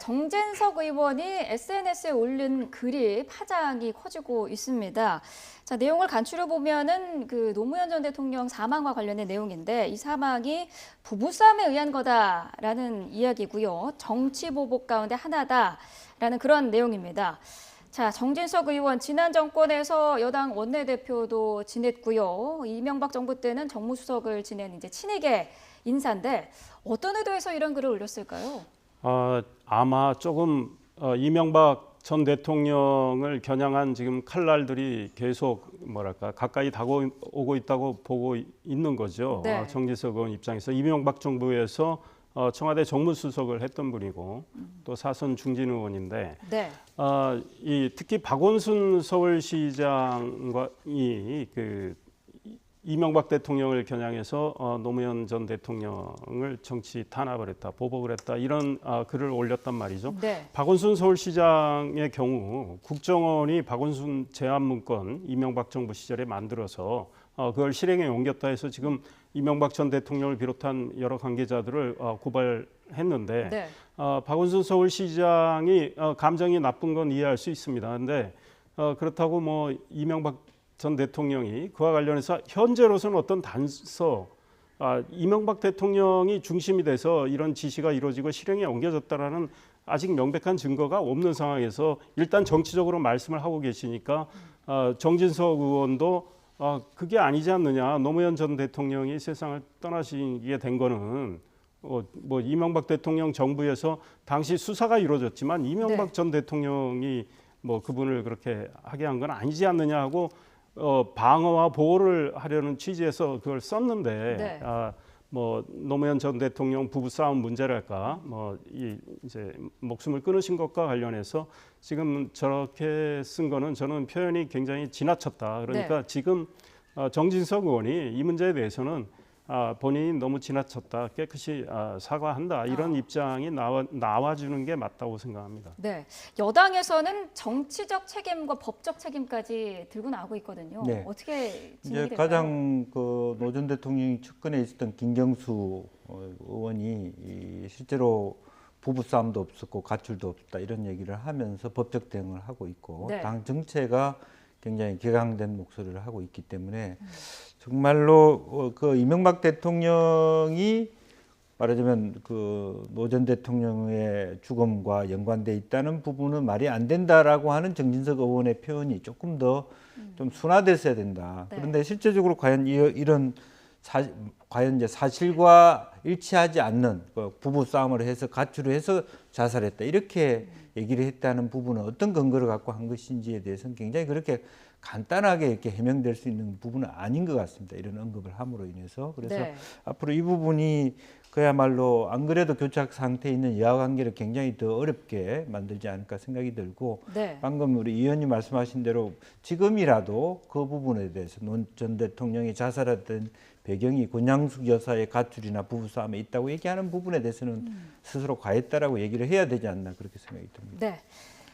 정진석 의원이 SNS에 올린 글이 파장이 커지고 있습니다. 자, 내용을 간추려 보면은 노무현 전 대통령 사망과 관련된 내용인데 이 사망이 부부싸움에 의한 거다라는 이야기고요. 정치 보복 가운데 하나다라는 그런 내용입니다. 자, 정진석 의원 지난 정권에서 여당 원내대표도 지냈고요. 이명박 정부 때는 정무수석을 지낸 이제 친이계 인사인데 어떤 의도에서 이런 글을 올렸을까요? 아마 조금 이명박 전 대통령을 겨냥한 지금 칼날들이 계속 가까이 다가오고 있다고 보고 있는 거죠. 네. 정진석 의원 입장에서 이명박 정부에서 청와대 정무수석을 했던 분이고 또 사선 중진 의원인데 네. 특히 박원순 서울시장이 이명박 대통령을 겨냥해서 노무현 전 대통령을 정치 탄압을 했다, 보복을 했다 이런 글을 올렸단 말이죠. 네. 박원순 서울시장의 경우 국정원이 박원순 제안문건 이명박 정부 시절에 만들어서 그걸 실행에 옮겼다 해서 지금 이명박 전 대통령을 비롯한 여러 관계자들을 고발했는데 네. 박원순 서울시장이 감정이 나쁜 건 이해할 수 있습니다. 그런데 그렇다고 뭐 이명박 전 대통령이 그와 관련해서 현재로서는 어떤 단서, 이명박 대통령이 중심이 돼서 이런 지시가 이루어지고 실행에 옮겨졌다라는 아직 명백한 증거가 없는 상황에서 일단 정치적으로 말씀을 하고 계시니까 정진석 의원도 그게 아니지 않느냐. 노무현 전 대통령이 세상을 떠나시게 된 거는 뭐 이명박 대통령 정부에서 당시 수사가 이루어졌지만 이명박 네. 전 대통령이 뭐 그분을 그렇게 하게 한 건 아니지 않느냐 하고 방어와 보호를 하려는 취지에서 그걸 썼는데 네. 뭐 노무현 전 대통령 부부싸움 문제랄까 이제 목숨을 끊으신 것과 관련해서 지금 저렇게 쓴 거는 저는 표현이 굉장히 지나쳤다. 그러니까 네. 지금 정진석 의원이 이 문제에 대해서는 본인이 너무 지나쳤다. 깨끗이 사과한다. 이런 입장이 나와주는 게 맞다고 생각합니다. 네. 여당에서는 정치적 책임과 법적 책임까지 들고 나오고 있거든요. 네. 어떻게 진행이 이제 될까요? 가장 노 전 대통령이 측근에 있었던 김경수 의원이 실제로 부부싸움도 없었고 가출도 없다 이런 얘기를 하면서 법적 대응을 하고 있고 네. 당 정체가 굉장히 개강된 목소리를 하고 있기 때문에 정말로 그 이명박 대통령이 말하자면 노 전 대통령의 죽음과 연관돼 있다는 부분은 말이 안 된다라고 하는 정진석 의원의 표현이 조금 더 좀 순화됐어야 된다. 네. 그런데 실제적으로 과연 이런 과연 이제 사실과 일치하지 않는 부부 싸움을 해서 가출을 해서 자살했다 이렇게 얘기를 했다는 부분은 어떤 근거를 갖고 한 것인지에 대해서는 굉장히 그렇게 간단하게 이렇게 해명될 수 있는 부분은 아닌 것 같습니다. 이런 언급을 함으로 인해서 그래서 네. 앞으로 이 부분이 그야말로 안 그래도 교착 상태에 있는 여야 관계를 굉장히 더 어렵게 만들지 않을까 생각이 들고 네. 방금 우리 의원님 말씀하신 대로 지금이라도 그 부분에 대해서 노 전 대통령이 자살했던 배경이 권양숙 여사의 가출이나 부부싸움에 있다고 얘기하는 부분에 대해서는 스스로 과했다라고 얘기를 해야 되지 않나 그렇게 생각이 듭니다. 네.